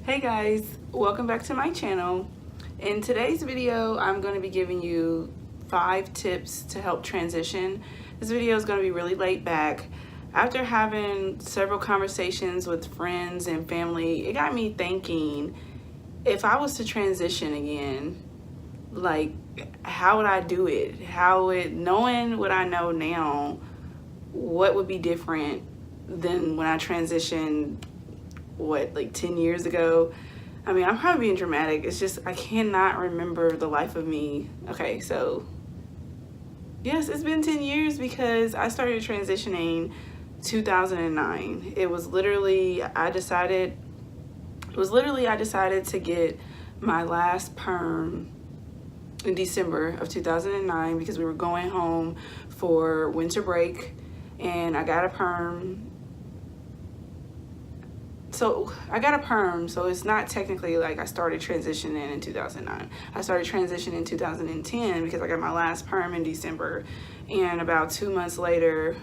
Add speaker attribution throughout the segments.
Speaker 1: Hey guys, welcome back to my channel. In today's video, I'm going to be giving you 5 tips to help transition. This video is going to be really laid back. After having several conversations with friends and family, it got me thinking, if I was to transition again, like, how would I do it? Knowing what I know now, what would be different than when I transitioned, like 10 years ago? I mean, I'm probably being dramatic. It's just, I cannot remember the life of me. Okay, so yes, it's been 10 years because I started transitioning 2009. It was literally, I decided to get my last perm in December of 2009 because we were going home for winter break, and I got a perm. So I got a perm, so it's not technically like I started transitioning in 2009. I started transitioning in 2010 because I got my last perm in December, and about 2 months later,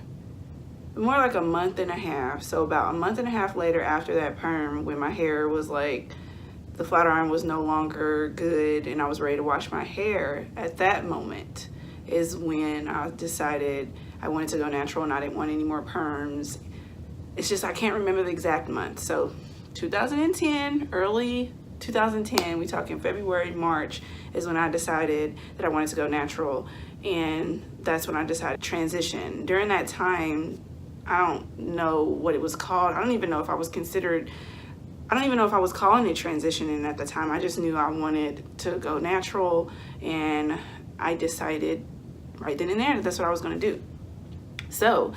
Speaker 1: more like a month and a half, so about a month and a half later after that perm, when my hair was like, the flat iron was no longer good and I was ready to wash my hair, at that moment is when I decided I wanted to go natural and I didn't want any more perms. It's just, I can't remember the exact month. So 2010, early 2010, we talking February, March, is when I decided that I wanted to go natural. And that's when I decided to transition. During that time, I don't know what it was called. I don't even know if I was calling it transitioning at the time. I just knew I wanted to go natural, and I decided right then and there that that's what I was gonna do. So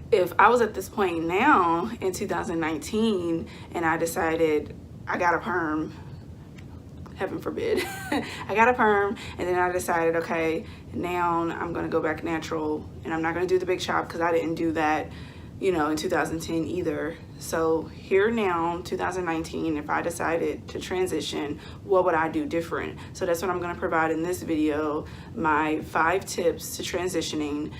Speaker 1: if I was at this point now in 2019 and I decided I got a perm, heaven forbid, I got a perm, and then I decided, okay, now I'm gonna go back natural and I'm not gonna do the big chop because I didn't do that, in 2010 either. So here now, 2019, if I decided to transition, what would I do different? So that's what I'm gonna provide in this video, my 5 tips to transitioning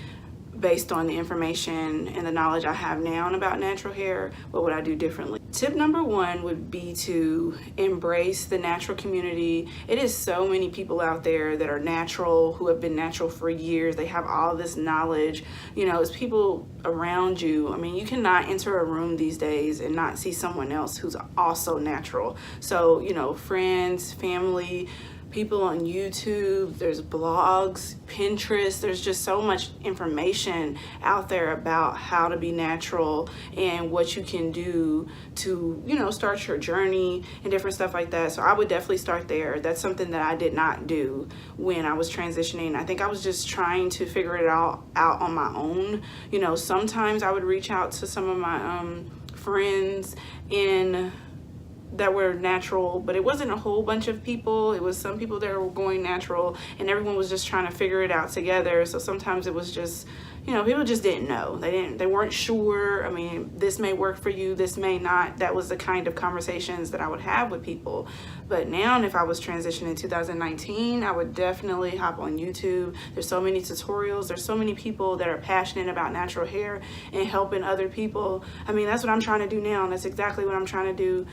Speaker 1: based on the information and the knowledge I have now about natural hair. What would I do differently? Tip number 1 would be to embrace the natural community. It is so many people out there that are natural, who have been natural for years. They have all this knowledge. It's people around you. I mean, you cannot enter a room these days and not see someone else who's also natural. So, friends, family, people on YouTube, there's blogs, Pinterest, there's just so much information out there about how to be natural and what you can do to, start your journey and different stuff like that. So I would definitely start there. That's something that I did not do when I was transitioning. I think I was just trying to figure it all out on my own. Sometimes I would reach out to some of my friends that were natural, but it wasn't a whole bunch of people. It was some people that were going natural, and everyone was just trying to figure it out together. So sometimes it was just, people just didn't know. They weren't sure. I mean, this may work for you, this may not. That was the kind of conversations that I would have with people. But now, if I was transitioning in 2019, I would definitely hop on YouTube. There's so many tutorials. There's so many people that are passionate about natural hair and helping other people. I mean, that's what I'm trying to do now. And that's exactly what I'm trying to do,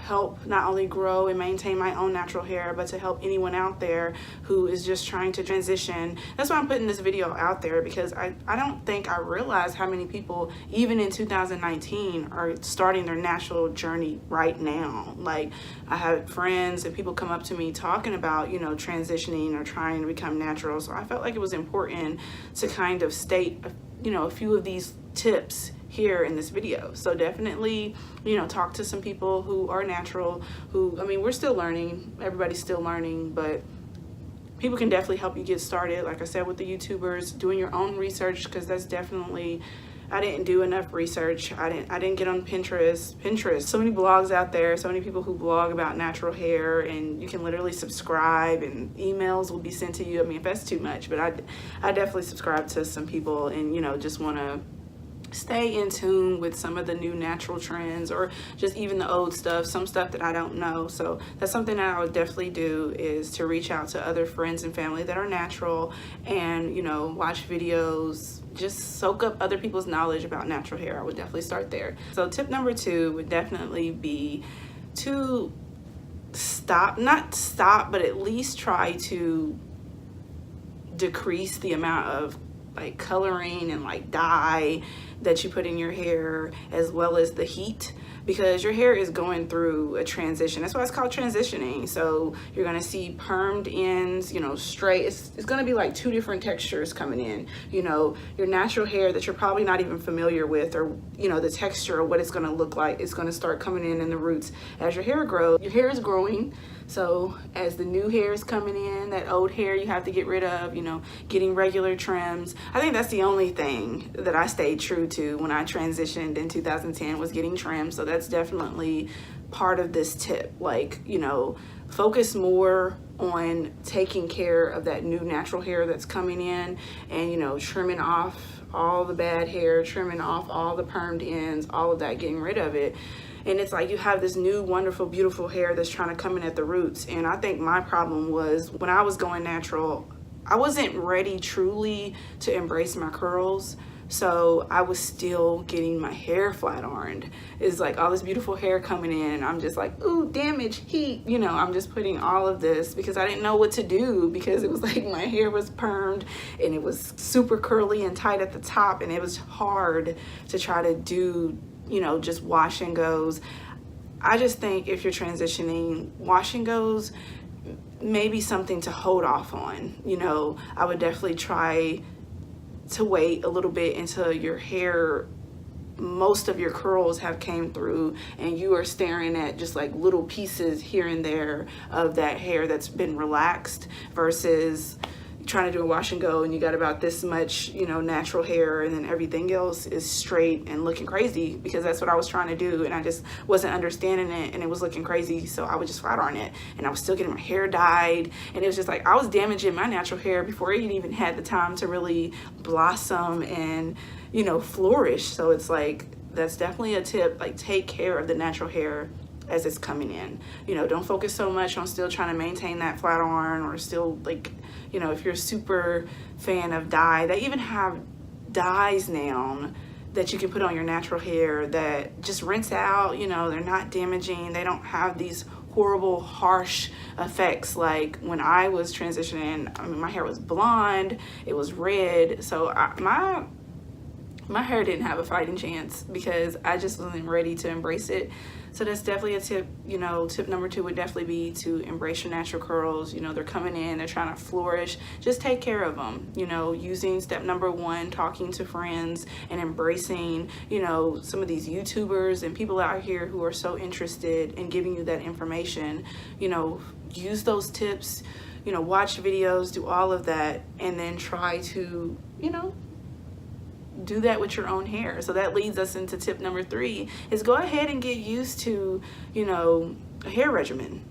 Speaker 1: help not only grow and maintain my own natural hair, but to help anyone out there who is just trying to transition. That's why I'm putting this video out there, because I don't think I realized how many people, even in 2019, are starting their natural journey right now. Like, I have friends and people come up to me talking about, transitioning or trying to become natural. So I felt like it was important to kind of state, a few of these tips here in this video. So definitely, talk to some people who are natural, we're still learning. Everybody's still learning, but people can definitely help you get started. Like I said, with the YouTubers, doing your own research, because that's definitely, I didn't do enough research. I didn't get on Pinterest. So many blogs out there, so many people who blog about natural hair, and you can literally subscribe and emails will be sent to you. I mean, if that's too much, but I definitely subscribe to some people, and just want to stay in tune with some of the new natural trends, or just even the old stuff, some stuff that I don't know. So that's something that I would definitely do, is to reach out to other friends and family that are natural and, watch videos, just soak up other people's knowledge about natural hair. I would definitely start there. So tip number 2 would definitely be to not stop, but at least try to decrease the amount of like coloring and like dye that you put in your hair, as well as the heat, because your hair is going through a transition. That's why it's called transitioning. So you're gonna see permed ends, you know, straight. It's gonna be like two different textures coming in. You know, your natural hair that you're probably not even familiar with, or you know, the texture of what it's gonna look like, is gonna start coming in the roots as your hair grows. Your hair is growing, so as the new hair is coming in, that old hair you have to get rid of, you know, getting regular trims. I think that's the only thing that I stayed true to when I transitioned in 2010 was getting trimmed. So that's definitely part of this tip. Like, you know, focus more on taking care of that new natural hair that's coming in, and, you know, trimming off all the bad hair, trimming off all the permed ends, all of that, getting rid of it. And it's like you have this new, wonderful, beautiful hair that's trying to come in at the roots. And I think my problem was when I was going natural, I wasn't ready truly to embrace my curls. So I was still getting my hair flat ironed. It's like all this beautiful hair coming in, and I'm just like, ooh, damage, heat. You know, I'm just putting all of this because I didn't know what to do, because it was like my hair was permed and it was super curly and tight at the top, and it was hard to try to do, you know, just wash and goes. I just think if you're transitioning, wash and goes may be something to hold off on. You know, I would definitely try to wait a little bit until your hair, most of your curls have came through, and you are staring at just like little pieces here and there of that hair that's been relaxed, versus trying to do a wash and go and you got about this much, you know, natural hair, and then everything else is straight and looking crazy, because that's what I was trying to do, and I just wasn't understanding it, and it was looking crazy. So I would just flat iron it, and I was still getting my hair dyed, and it was just like I was damaging my natural hair before it even had the time to really blossom and, you know, flourish. So it's like, that's definitely a tip. Like, take care of the natural hair as it's coming in. You know, don't focus so much on still trying to maintain that flat iron, or still, like, you know, if you're a super fan of dye, they even have dyes now that you can put on your natural hair that just rinse out. You know, they're not damaging. They don't have these horrible, harsh effects. Like when I was transitioning, I mean, my hair was blonde, it was red. So my hair didn't have a fighting chance because I just wasn't ready to embrace it. So that's definitely a tip. You know, tip number 2 would definitely be to embrace your natural curls. You know, they're coming in, they're trying to flourish. Just take care of them. You know, using step number 1, talking to friends and embracing, you know, some of these YouTubers and people out here who are so interested in giving you that information. You know, use those tips, you know, watch videos, do all of that, and then try to, you know, do that with your own hair. So that leads us into tip number 3, is go ahead and get used to, you know, a hair regimen.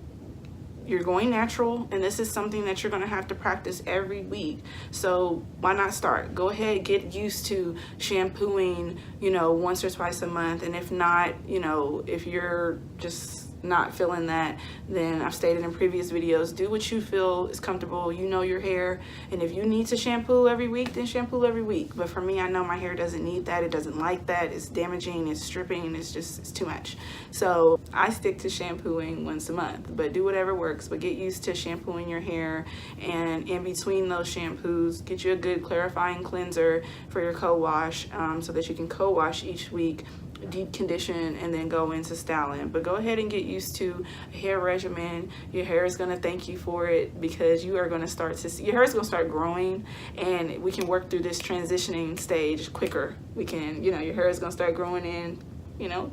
Speaker 1: You're going natural, and this is something that you're going to have to practice every week. So why not start? Go ahead, get used to shampooing, you know, once or twice a month. And if not, you know, if you're just not feeling that, then I've stated in previous videos, do what you feel is comfortable. You know your hair, and if you need to shampoo every week, then shampoo every week. But for me, I know my hair doesn't need that. It doesn't like that. It's damaging, it's stripping, it's too much. So I stick to shampooing once a month, but do whatever works. But get used to shampooing your hair, and in between those shampoos, get you a good clarifying cleanser for your co-wash, so that you can co-wash each week, deep condition, and then go into styling. But go ahead and get used to a hair regimen. Your hair is going to thank you for it, because you are going to start to see your hair is going to start growing, and we can work through this transitioning stage quicker. We can, you know, your hair is going to start growing in, you know,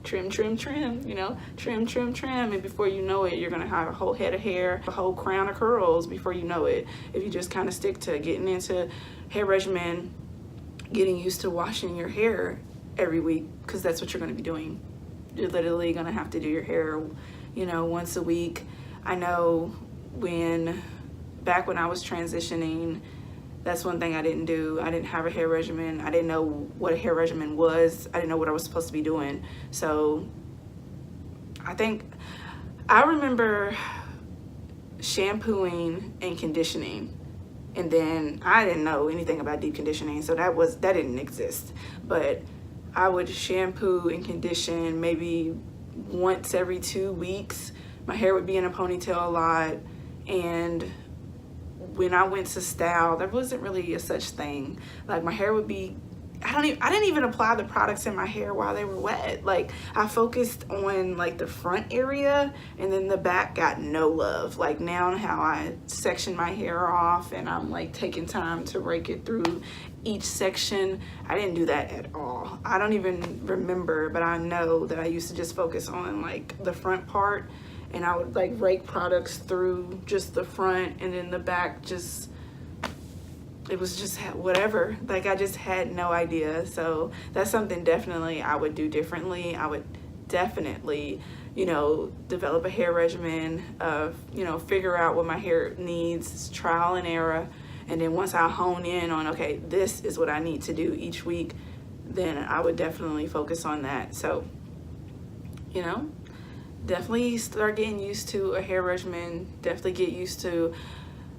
Speaker 1: trim, you know, trim, and before you know it, you're gonna have a whole head of hair, a whole crown of curls before you know it, if you just kind of stick to getting into hair regimen, getting used to washing your hair every week, because that's what you're going to be doing. You're literally going to have to do your hair, you know, once a week. I know back when I was transitioning, that's one thing I didn't do. I didn't have a hair regimen. I didn't know what a hair regimen was. I didn't know what I was supposed to be doing. So I remember shampooing and conditioning, and then I didn't know anything about deep conditioning, so that didn't exist. But I would shampoo and condition maybe once every 2 weeks. My hair would be in a ponytail a lot, and when I went to style, there wasn't really a such thing. Like, my hair would be, I didn't even apply the products in my hair while they were wet. Like, I focused on like the front area, and then the back got no love. Like, now how I section my hair off and I'm like taking time to rake it through each section, I didn't do that at all. I don't even remember, but I know that I used to just focus on like the front part, and I would like rake products through just the front, and then the back just, it was just whatever. Like, I just had no idea. So that's something definitely I would do differently. I would definitely, you know, develop a hair regimen of, you know, figure out what my hair needs, trial and error. And then once I hone in on, okay, this is what I need to do each week, then I would definitely focus on that. So, you know, definitely start getting used to a hair regimen. Definitely get used to,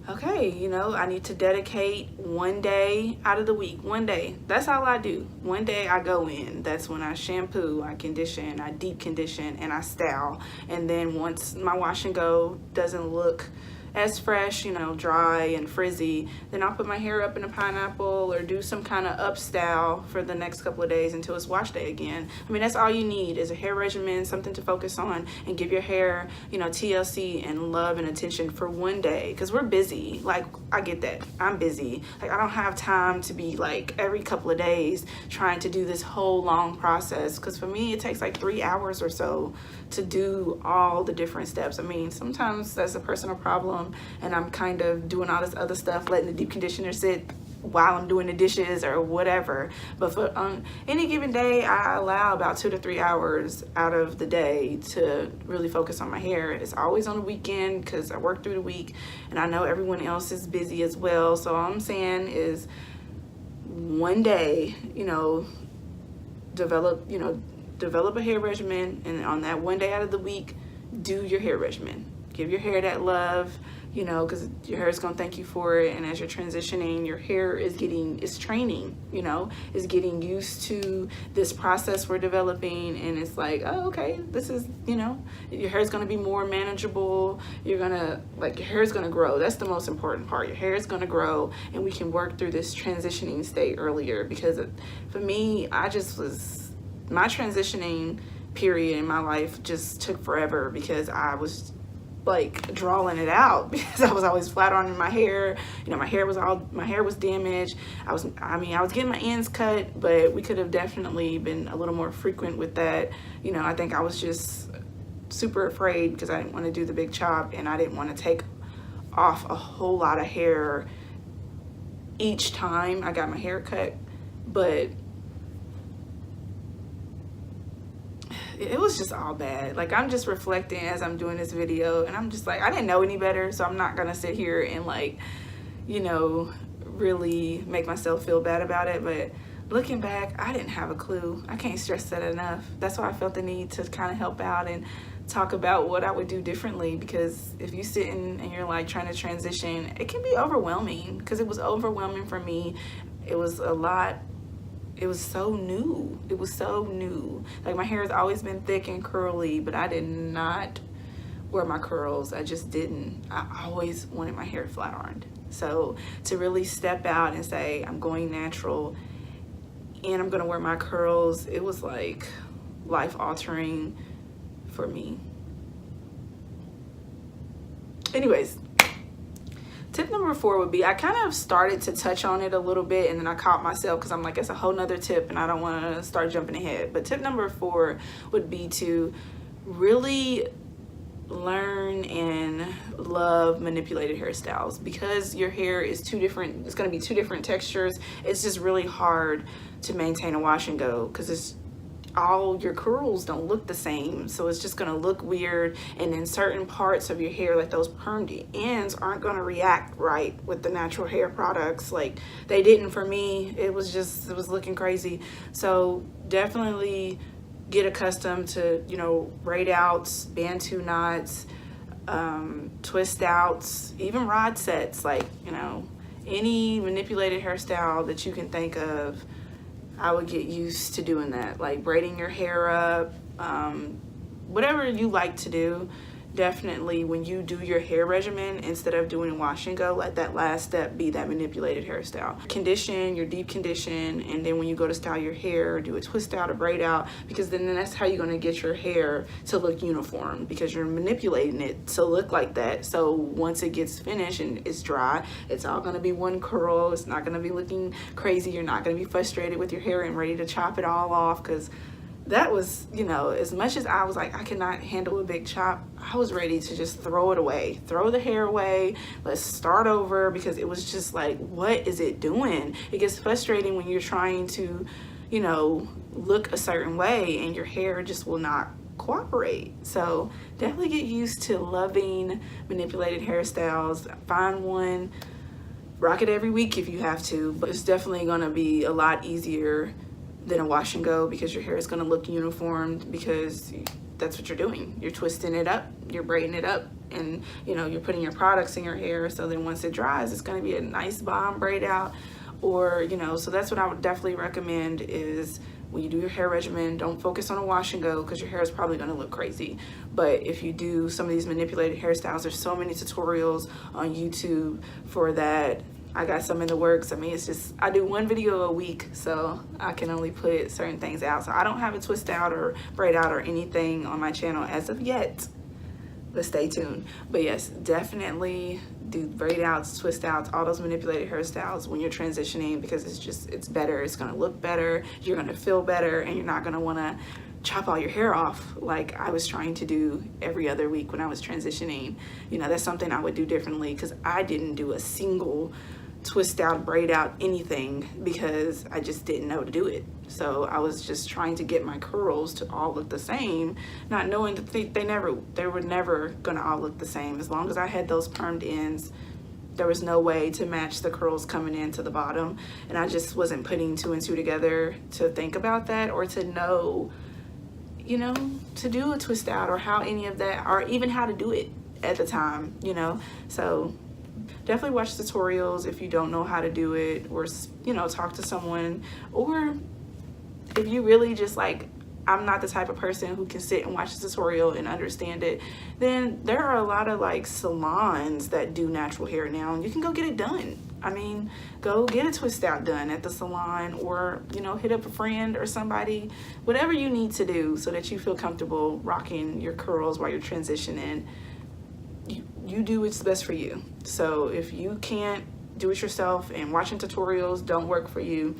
Speaker 1: okay, you know, I need to dedicate one day out of the week. One day. That's all I do. One day I go in. That's when I shampoo, I condition, I deep condition, and I style. And then once my wash and go doesn't look as fresh, you know, dry and frizzy, then I'll put my hair up in a pineapple or do some kind of up style for the next couple of days until it's wash day again. I mean, that's all you need is a hair regimen, something to focus on, and give your hair, you know, TLC and love and attention for one day. Because we're busy. Like, I get that. I'm busy. Like, I don't have time to be like every couple of days trying to do this whole long process. Because for me, it takes like 3 hours or so to do all the different steps. I mean, sometimes that's a personal problem, and I'm kind of doing all this other stuff, letting the deep conditioner sit while I'm doing the dishes or whatever. But for any given day, I allow about 2 to 3 hours out of the day to really focus on my hair. It's always on the weekend because I work through the week, and I know everyone else is busy as well. So all I'm saying is one day, you know, develop a hair regimen, and on that one day out of the week, do your hair regimen. Give your hair that love, you know, because your hair is going to thank you for it. And as you're transitioning, your hair is training, you know, is getting used to this process we're developing. And it's like, oh, okay, this is, you know, your hair is going to be more manageable. You're going to, like, your hair is going to grow. That's the most important part. Your hair is going to grow, and we can work through this transitioning state earlier. Because for me, my transitioning period in my life just took forever because I was like drawing it out because I was always flat on my hair. You know, my hair was damaged. I was getting my ends cut, but we could have definitely been a little more frequent with that. You know, I think I was just super afraid because I didn't want to do the big chop, and I didn't want to take off a whole lot of hair each time I got my hair cut. But it was just all bad. Like, I'm just reflecting as I'm doing this video, and I'm just like, I didn't know any better, so I'm not gonna sit here and, like, you know, really make myself feel bad about it. But looking back, I didn't have a clue. I can't stress that enough. That's why I felt the need to kind of help out and talk about what I would do differently, because if you sitting and you're like trying to transition, it can be overwhelming, because it was overwhelming for me. It was a lot. It was so new. It was so new. Like, my hair has always been thick and curly, but I did not wear my curls. I just didn't. I always wanted my hair flat ironed. So to really step out and say, I'm going natural and I'm gonna wear my curls, it was like life altering for me. Anyways, tip number 4 would be, I kind of started to touch on it a little bit, and then I caught myself because I'm like, it's a whole nother tip and I don't want to start jumping ahead. But tip number 4 would be to really learn and love manipulated hairstyles, because your hair is it's going to be 2 different textures. It's just really hard to maintain a wash and go because it's all your curls don't look the same, so it's just going to look weird. And then certain parts of your hair, like those permed ends, aren't going to react right with the natural hair products. Like, they didn't for me. It was looking crazy. So definitely get accustomed to, you know, braid outs, bantu knots, twist outs, even rod sets. Like, you know, any manipulated hairstyle that you can think of, I would get used to doing that. Like braiding your hair up, whatever you like to do, definitely when you do your hair regimen, instead of doing wash and go, let that last step be that manipulated hairstyle. Condition, your deep condition, and then when you go to style your hair, do a twist out, a braid out, because then that's how you're going to get your hair to look uniform, because you're manipulating it to look like that. So once it gets finished and it's dry, it's all going to be one curl. It's not going to be looking crazy. You're not going to be frustrated with your hair and ready to chop it all off, because that was, you know, as much as I was like, I cannot handle a big chop, I was ready to just throw it away, throw the hair away, let's start over, because it was just like, what is it doing? It gets frustrating when you're trying to, you know, look a certain way and your hair just will not cooperate. So definitely get used to loving manipulated hairstyles. Find one, rock it every week if you have to, but it's definitely gonna be a lot easier than a wash and go, because your hair is going to look uniformed, because that's what you're doing. You're twisting it up, you're braiding it up, and you know, you're putting your products in your hair, so then once it dries, it's going to be a nice bomb braid out. Or, you know, so that's what I would definitely recommend, is when you do your hair regimen, don't focus on a wash and go, because your hair is probably going to look crazy. But if you do some of these manipulated hairstyles, there's so many tutorials on YouTube for that. I got some in the works. I mean, it's just, I do one video a week, so I can only put certain things out. So I don't have a twist out or braid out or anything on my channel as of yet, but stay tuned. But yes, definitely do braid outs, twist outs, all those manipulated hairstyles when you're transitioning, because it's just, it's better. It's going to look better. You're going to feel better, and you're not going to want to chop all your hair off like I was trying to do every other week when I was transitioning. You know, that's something I would do differently, because I didn't do a single twist out, braid out, anything, because I just didn't know to do it. So I was just trying to get my curls to all look the same, not knowing that they were never gonna all look the same. As long as I had those permed ends, there was no way to match the curls coming into the bottom, and I just wasn't putting two and two together to think about that, or to know, you know, to do a twist out, or how any of that, or even how to do it at the time, you know. So definitely watch tutorials if you don't know how to do it, or, you know, talk to someone. Or if you really just like, I'm not the type of person who can sit and watch a tutorial and understand it, then there are a lot of like salons that do natural hair now, and you can go get it done. I mean, go get a twist out done at the salon, or, you know, hit up a friend or somebody, whatever you need to do so that you feel comfortable rocking your curls while you're transitioning. You do what's best for you. So if you can't do it yourself and watching tutorials don't work for you,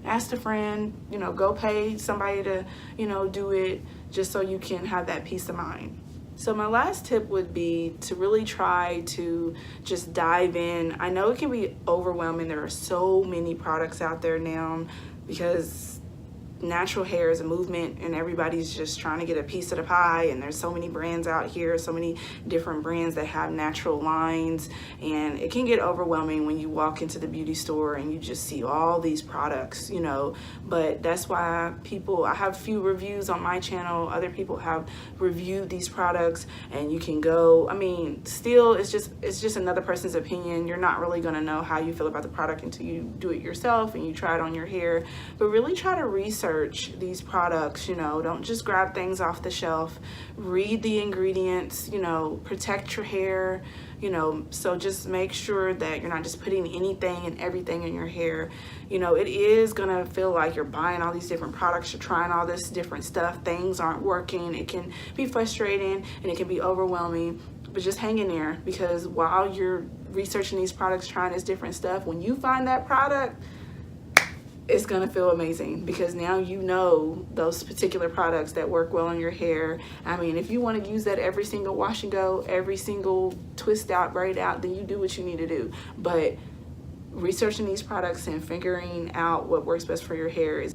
Speaker 1: ask a friend, you know, go pay somebody to, you know, do it, just so you can have that peace of mind. So my last tip would be to really try to just dive in. I know it can be overwhelming. There are so many products out there now, because natural hair is a movement, and everybody's just trying to get a piece of the pie, and there's so many brands out here, so many different brands that have natural lines, and it can get overwhelming when you walk into the beauty store and you just see all these products, you know. But that's why I have a few reviews on my channel, other people have reviewed these products, and you can go, I mean, still it's just another person's opinion. You're not really going to know how you feel about the product until you do it yourself and you try it on your hair. But really try to research these products, you know. Don't just grab things off the shelf. Read the ingredients, you know, protect your hair, you know. So just make sure that you're not just putting anything and everything in your hair. You know, it is gonna feel like you're buying all these different products, you're trying all this different stuff, things aren't working. It can be frustrating and it can be overwhelming, but just hang in there, because while you're researching these products, trying this different stuff, when you find that product, it's gonna feel amazing, because now you know those particular products that work well on your hair. I mean, if you want to use that every single wash and go, every single twist out, braid out, then you do what you need to do. But researching these products and figuring out what works best for your hair is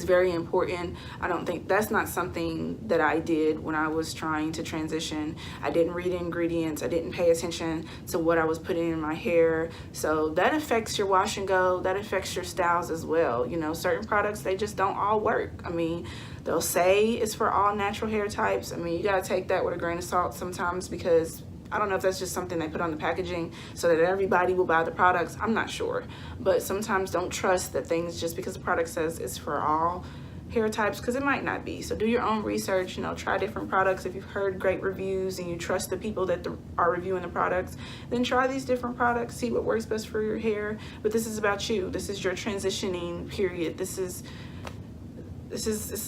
Speaker 1: very important. I don't think that's not something that I did when I was trying to transition. I didn't read ingredients. I didn't pay attention to what I was putting in my hair. So that affects your wash and go. That affects your styles as well. You know, certain products, they just don't all work. I mean, they'll say it's for all natural hair types. I mean, you gotta take that with a grain of salt sometimes, because I don't know if that's just something they put on the packaging so that everybody will buy the products. I'm not sure. But sometimes don't trust that things, just because the product says it's for all hair types, because it might not be. So do your own research, you know, try different products. If you've heard great reviews and you trust the people that are reviewing the products, then try these different products, see what works best for your hair. But this is about you. This is your transitioning period. This is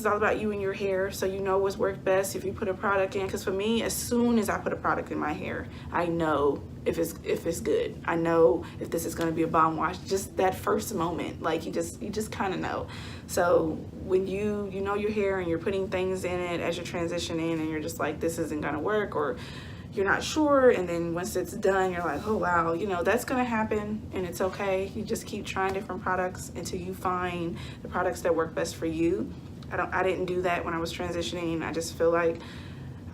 Speaker 1: all about you and your hair, so you know what's worked best if you put a product in. Because for me, as soon as I put a product in my hair, I know if it's good. I know if this is going to be a bomb wash. Just that first moment, like you just kind of know. So when you know your hair and you're putting things in it as you're transitioning and you're just like, this isn't going to work, or you're not sure, and then once it's done, you're like, oh wow, you know, that's gonna happen, and it's okay. You just keep trying different products until you find the products that work best for you. I didn't do that when I was transitioning. I just feel like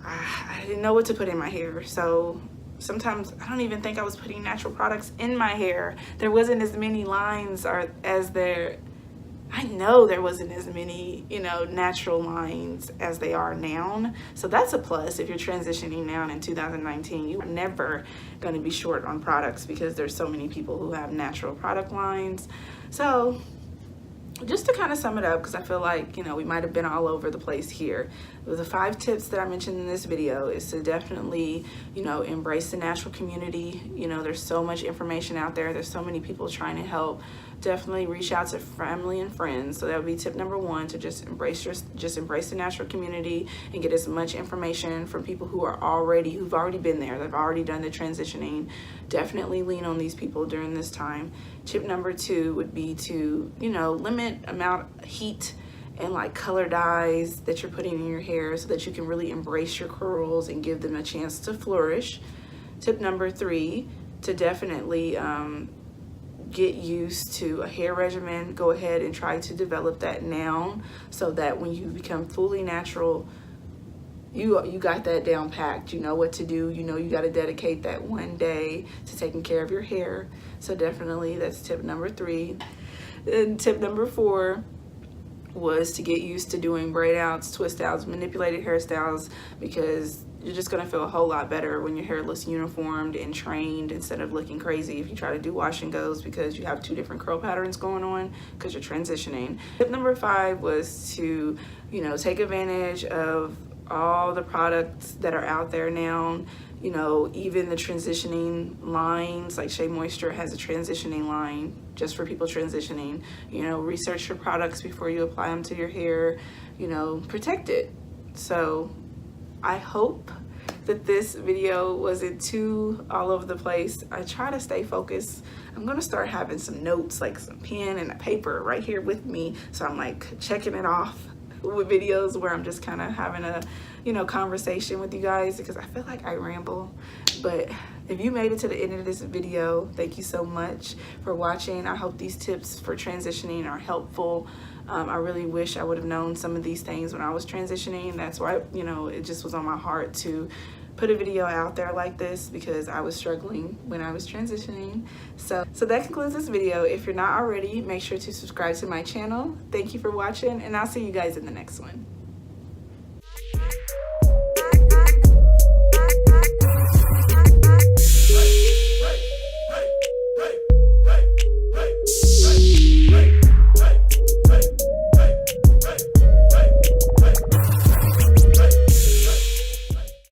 Speaker 1: I didn't know what to put in my hair. So sometimes I don't even think I was putting natural products in my hair. There wasn't as many lines I know there wasn't as many, you know, natural lines as they are now. So that's a plus. If you're transitioning now in 2019, you're never going to be short on products because there's so many people who have natural product lines. So just to kind of sum it up, because I feel like, you know, we might have been all over the place here. The 5 tips that I mentioned in this video is to definitely, you know, embrace the natural community. You know, there's so much information out there. There's so many people trying to help. Definitely reach out to family and friends. So that would be tip number 1, to just embrace the natural community and get as much information from people who've already been there, they've already done the transitioning. Definitely lean on these people during this time. Tip number 2 would be to, you know, limit amount of heat and like color dyes that you're putting in your hair so that you can really embrace your curls and give them a chance to flourish. Tip number 3, to definitely get used to a hair regimen. Go ahead and try to develop that now so that when you become fully natural, you got that down packed. You know what to do. You know you got to dedicate that one day to taking care of your hair. So definitely that's tip number 3. And tip number 4 was to get used to doing braid outs, twist outs, manipulated hairstyles, because you're just gonna feel a whole lot better when your hair looks uniformed and trained instead of looking crazy if you try to do wash and goes because you have 2 different curl patterns going on because you're transitioning. Tip number 5 was to, you know, take advantage of all the products that are out there now. You know, even the transitioning lines, like Shea Moisture has a transitioning line just for people transitioning. You know, research your products before you apply them to your hair, you know, protect it. So I hope that this video wasn't too all over the place. I try to stay focused. I'm gonna start having some notes, like some pen and a paper right here with me. So I'm like checking it off with videos where I'm just kind of having a, you know, conversation with you guys, because I feel like I ramble. But if you made it to the end of this video, thank you so much for watching. I hope these tips for transitioning are helpful. I really wish I would have known some of these things when I was transitioning. That's why, you know, it just was on my heart to put a video out there like this, because I was struggling when I was transitioning. So that concludes this video. If you're not already, make sure to subscribe to my channel. Thank you for watching, and I'll see you guys in the next one.